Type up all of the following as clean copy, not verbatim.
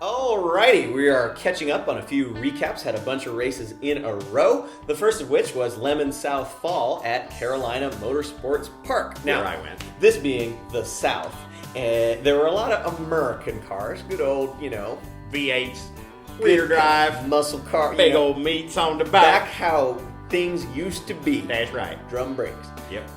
Alrighty, we are catching up on a few recaps, had a bunch of races in a row. The first of which was LeMons South Fall at Carolina Motorsports Park. Now, where I went. This being the South, and there were a lot of American cars, good old, V8s, rear drive, muscle car, big old meats on the back back. how things used to be. That's right. Drum brakes. Yep.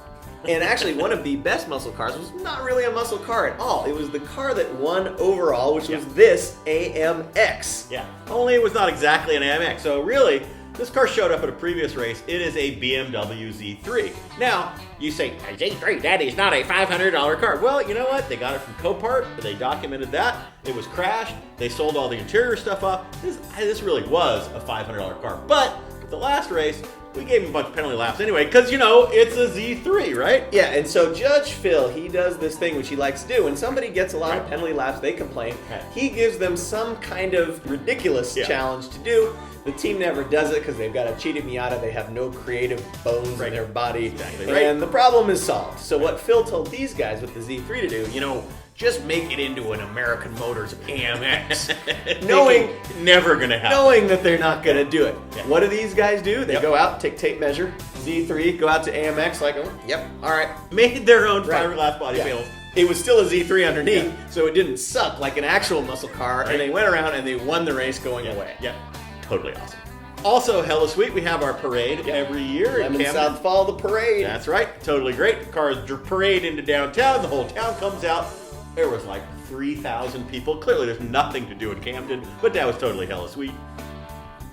And actually, one of the best muscle cars was not really a muscle car at all. It was the car that won overall, which was this AMX. Yeah. Only it was not exactly an AMX. So really, this car showed up at a previous race. It is a BMW Z3. Now, you say, a Z3, that is not a $500 car. Well, you know what? They got it from Copart. They documented that. It was crashed. They sold all the interior stuff off. This really was a $500 car. But the last race, we gave him a bunch of penalty laps anyway, because, it's a Z3, right? Yeah, and so Judge Phil, he does this thing which he likes to do. When somebody gets a lot of penalty laps, they complain. Right. He gives them some kind of ridiculous challenge to do. The team never does it because they've got a cheated Miata. They have no creative bones in their body. Exactly right. And the problem is solved. So what Phil told these guys with the Z3 to do, just make it into an American Motors AMX. knowing never gonna happen. Knowing that they're not going to do it. Yeah. What do these guys do? They go out, take tape measure, Z3, go out to AMX like, yep, all right. Made their own fiberglass body Yeah. panels. It was still a Z3 underneath, so it didn't suck like an actual muscle car, and they went around and they won the race going away. Yeah, totally awesome. Also, hella sweet, we have our parade every year in LeMons Camden. South Fall, the parade. That's right, totally great. Cars parade into downtown, the whole town comes out. There was like 3,000 people. Clearly there's nothing to do in Camden, but that was totally hella sweet.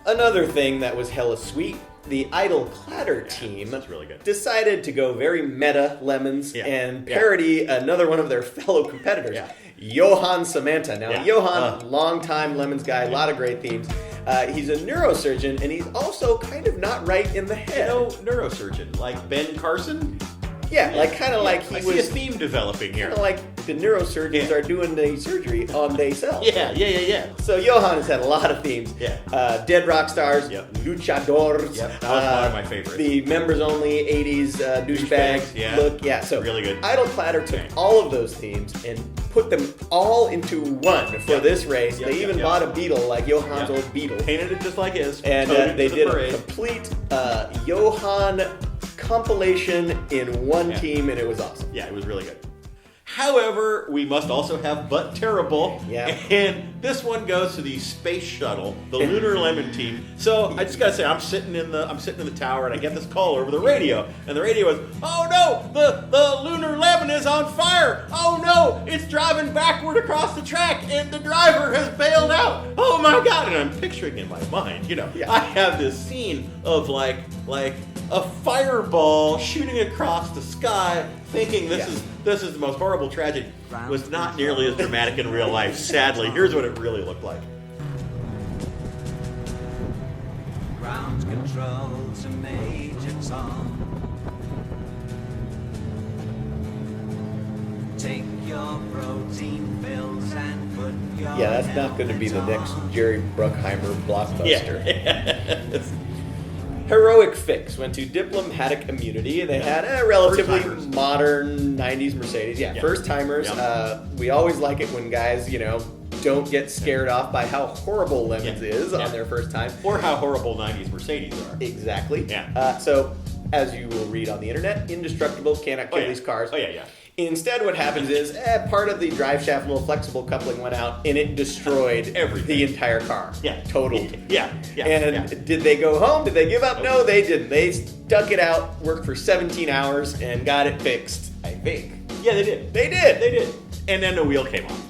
Another thing that was hella sweet, the Idle Clatter team That's really good. decided to go very meta LeMons and parody another one of their fellow competitors, Johan Samantha. Now, Johan, longtime LeMons guy, a lot of great themes. He's a neurosurgeon, and he's also kind of not right in the head. Neurosurgeon, like Ben Carson? Yeah, like kind of like I see a theme developing here. Kind of like the neurosurgeons are doing the surgery on themselves. Yeah. So Johan has had a lot of themes. Yeah. Dead rock stars, luchadors. Yep, that was one of my favorites. The members only 80s douchebag look. Yeah, so really good. Idle Clatter took all of those themes and put them all into one for this race. They even bought a Beetle, like Johan's old Beetle. Painted it just like his. And they did a complete Johan compilation in one team, and it was awesome. Yeah, it was really good. However, we must also have But Terrible. Yeah. And this one goes to the space shuttle, the Lunar Lemon team. So I just gotta say, I'm sitting in the tower, and I get this call over the radio, and the radio is, "Oh no, the Lunar Lemon is on fire! Oh no, it's driving backward across the track, and the driver has bailed out! Oh my god!" And I'm picturing in my mind, I have this scene of like a fireball shooting across the sky, thinking this is the most horrible tragedy. It was not nearly as dramatic in real life, sadly. Here's what it really looked like. Ground control to Major Tom. Take your protein pills and put your that's not going to be the next Jerry Bruckheimer blockbuster. Yeah. Heroic Fix went to Diplomatic Immunity. They had a relatively modern 90s Mercedes. First timers. We always like it when guys, don't get scared off by how horrible LeMons is on their first time. Or how horrible 90s Mercedes are. Exactly. Yeah. So, as you will read on the internet, indestructible, cannot kill these cars. Oh, yeah. Instead, what happens is part of the drive shaft little flexible coupling went out, and it destroyed the entire car. Yeah. Totaled. Yeah. Did they go home? Did they give up? No, they didn't. They stuck it out, worked for 17 hours, and got it fixed, I think. Yeah, they did. They did. And then the wheel came off.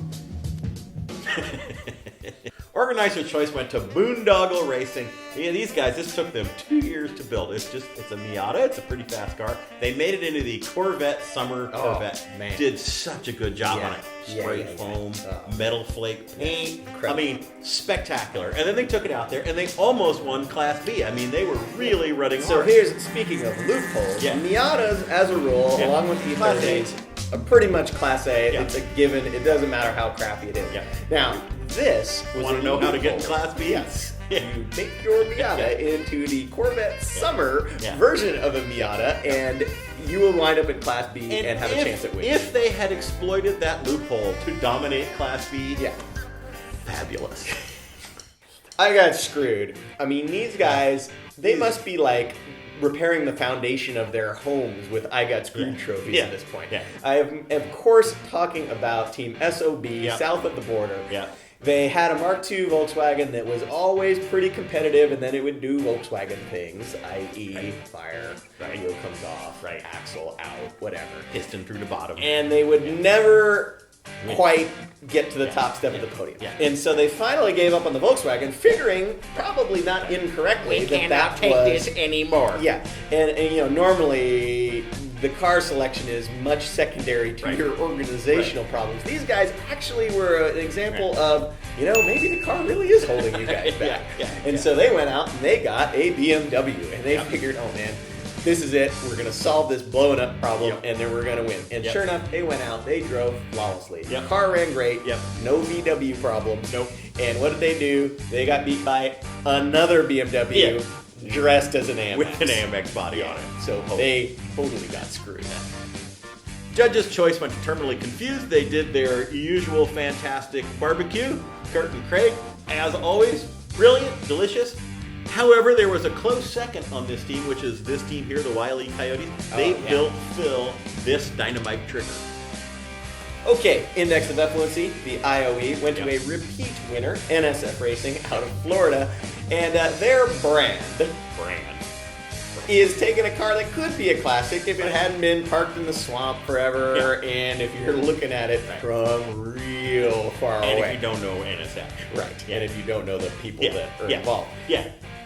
Organizer choice went to Boondoggle Racing. Yeah, these guys, this took them 2 years to build. It's a Miata. It's a pretty fast car. They made it into the Corvette Summer Corvette. Man. Did such a good job on it. Spray foam, metal flake paint. Incredible. I mean, spectacular. And then they took it out there, and they almost won Class B. I mean, they were really running hard. So speaking of loopholes, Miatas, as a rule, along with the Class 30s, are pretty much Class A. Yeah. It's a given. It doesn't matter how crappy it is. Yeah. Now, this was Want to know how to get in Class B? Yes. You take your Miata into the Corvette Summer version of a Miata, and you will wind up in Class B and have a chance at winning. If they had exploited that loophole to dominate Class B, fabulous. I got screwed. I mean, these guys, they must be like repairing the foundation of their homes with I got screwed trophies at this point. Yeah. I am, of course, talking about Team SOB, south of the border. Yeah. They had a Mark II Volkswagen that was always pretty competitive, and then it would do Volkswagen things, i.e. fire, wheel comes off, axle out, whatever. Piston through the bottom. And they would never quite get to the top step of the podium. Yeah. And so they finally gave up on the Volkswagen, figuring, probably not incorrectly, that take was... this anymore. Yeah, and you know, normally the car selection is much secondary to your organizational problems. These guys actually were an example of, you know, maybe the car really is holding you guys back. And so they went out and they got a BMW, and they figured, oh man, this is it. We're going to solve this blowing up problem, and then we're going to win. And sure enough, they went out. They drove flawlessly. The car ran great. No VW problems. Nope. And what did they do? They got beat by another BMW dressed as an AMX. With an AMX body on it. So they totally got screwed. Judges' choice went terminally confused. They did their usual fantastic barbecue. Kurt and Craig, as always, brilliant, delicious. However, there was a close second on this team, which is this team here, the Wile E. Coyotes. They built Phil this dynamite trigger. Okay, Index of Effluency, the IOE, went to a repeat winner, NSF Racing, out of Florida, and their brand is taking a car that could be a classic if it hadn't been parked in the swamp forever, and if you're looking at it from real far away. And if you don't know NSF. And if you don't know the people that are involved.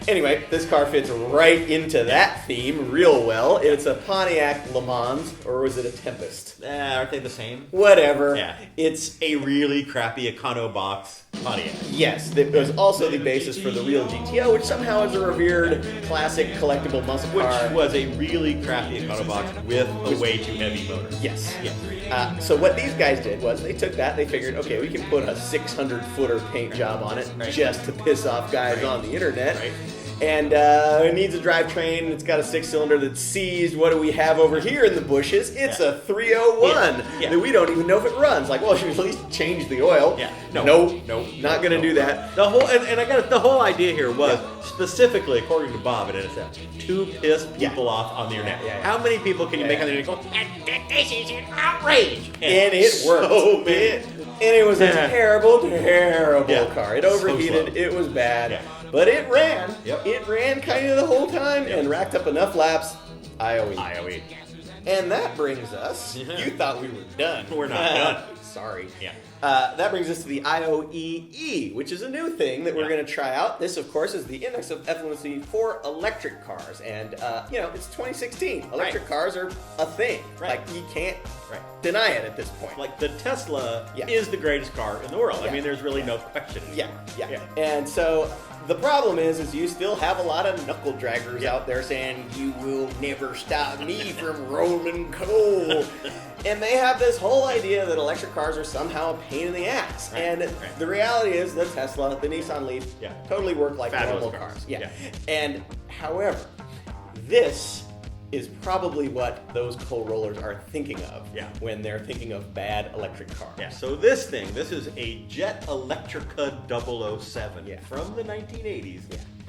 Anyway, this car fits right into that theme real well. It's a Pontiac LeMons, or was it a Tempest? Aren't they the same? Whatever. Yeah. It's a really crappy Econo box Pontiac. Yes, it was also the basis for the real GTO, which somehow is a revered classic collectible muscle car. Which was a really crappy Econo box with a way too heavy motor. Yes. So what these guys did was they took that, they figured, okay, we can put a 600-footer paint job on it just to piss off guys on the internet. And it needs a drivetrain. It's got a 6-cylinder that's seized. What do we have over here in the bushes? It's a 301 that we don't even know if it runs. Like, well, should we at least change the oil? Nope, not going to do that. The whole and I got the whole idea here was specifically, according to Bob at NSF, to piss people off on the internet. How many people can you make on the internet go, this is an outrage? And it worked. So many. And it was a terrible car. It overheated. It was bad. But it ran. It ran kind of the whole time and racked up enough laps. IOE. And that brings us. You thought we were done. We're not done. Sorry. That brings us to the IOEE, which is a new thing that we're going to try out. This, of course, is the Index of Effluency for electric cars. And, you know, it's 2016. Electric cars are a thing. Like, you can't deny it at this point. Like, the Tesla is the greatest car in the world. I mean, there's really no question. And so the problem is you still have a lot of knuckle draggers out there saying, you will never stop me from rolling coal. And they have this whole idea that electric cars are somehow a pain in the ass. And the reality is the Tesla, the Nissan Leaf, totally work like normal cars. And however, this is probably what those coal rollers are thinking of when they're thinking of bad electric cars. So this is a Jet Electrica 007 from the 1980s.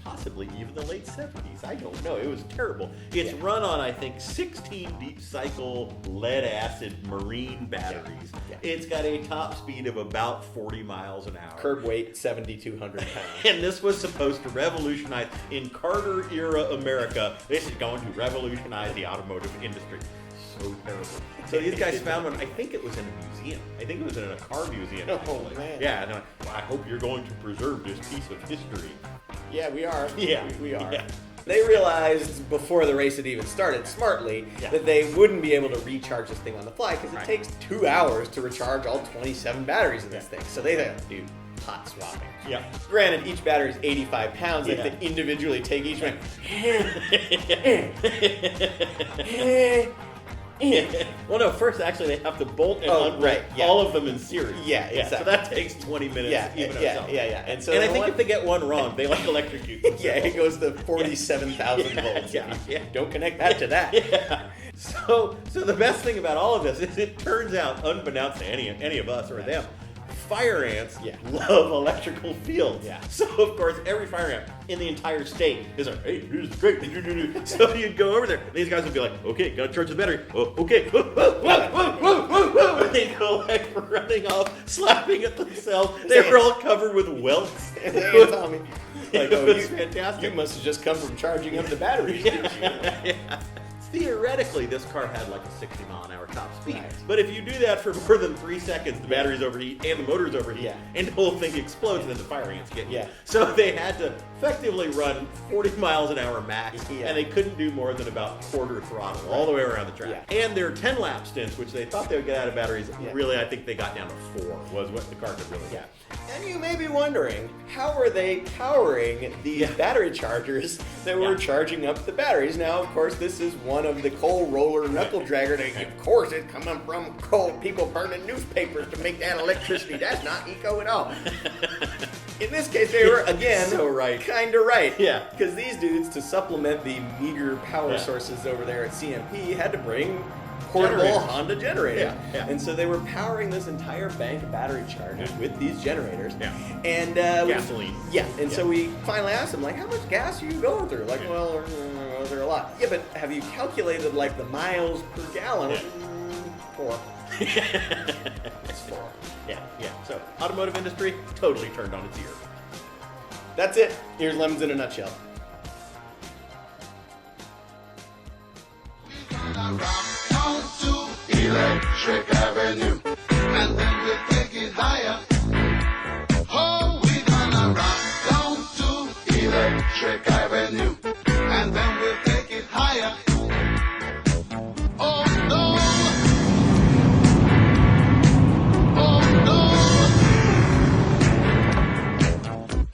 Possibly even the late 70s. I don't know. It was terrible. It's run on, I think, 16 deep cycle lead acid marine batteries. It's got a top speed of about 40 miles an hour. Curb weight, 7,200 pounds. And this was supposed to revolutionize, in Carter era America, this is going to revolutionize the automotive industry. So terrible. So these guys found one, I think it was in a museum. I think it was in a car museum. Oh, man. Yeah, and I hope you're going to preserve this piece of history. Yeah, we are. We are. Yeah. They realized before the race had even started, smartly, that they wouldn't be able to recharge this thing on the fly because it takes 2 hours to recharge all 27 batteries in this thing. So they had to do hot swapping. Granted, each battery is 85 pounds. They have to individually take each one. Well, no, first actually they have to bolt and unbolt all of them in series. Exactly. So that takes 20 minutes. And so I think if they get one wrong, they like electrocute. It goes to 47,000 volts. Don't connect that to that. So the best thing about all of this is it turns out, unbeknownst to any of us or them, fire ants Yeah. love electrical fields. Yeah. So of course every fire ant in the entire state is like, hey, here's the great. So you'd go over there, and these guys would be like, okay, gotta charge the battery. Oh, okay. And they'd go like running off, slapping at themselves. They were all covered with welts. And they ain't tell me. Like, It oh, was you fantastic. must have just come from charging up the batteries. didn't you? Yeah. Theoretically, this car had like a 60-mile-an-hour top speed. Right. But if you do that for more than 3 seconds, the batteries overheat and the motors overheat, Yeah. and the whole thing explodes, and then the fire ants get you. Yeah. So they had to effectively run 40 miles an hour max, Yeah. and they couldn't do more than about quarter throttle all the way around the track. Yeah. And their 10-lap stints, which they thought they would get out of batteries, Yeah. really, I think they got down to 4, was what the car could really Yeah. get. And you may be wondering, how are they powering these battery chargers that were Yeah. charging up the batteries? Now, of course, this is one of the coal roller knuckle dragger. Of course, it's coming from coal people burning newspapers to make that electricity. That's not eco at all. In this case, they were, again, So right. kind of right. Yeah. Because these dudes, to supplement the meager power Yeah. sources over there at CMP, had to bring portable Generators. Honda generator. Yeah, yeah. And so they were powering this entire bank of battery chargers with these generators. Yeah. And Gasoline. So we finally asked them, like, how much gas are you going through? Like, well, there are a lot. Yeah, but have you calculated like the miles per gallon? Yeah. 4. It's 4. Yeah. So, automotive industry totally turned on its ear. That's it. Here's Lemons in a nutshell. Down to Electric Avenue, and then we'll take it higher. Oh, we're gonna rock down to Electric Avenue, and then we'll take it higher. Oh no! Oh no!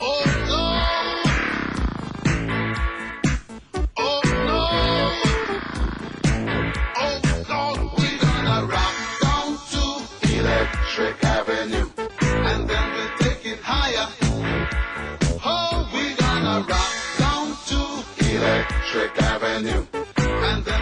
Oh no! Oh no! Oh Lord, we're gonna rock down to Electric Avenue, and then we'll take it higher. Oh, we're gonna rock down to Electric Avenue, and then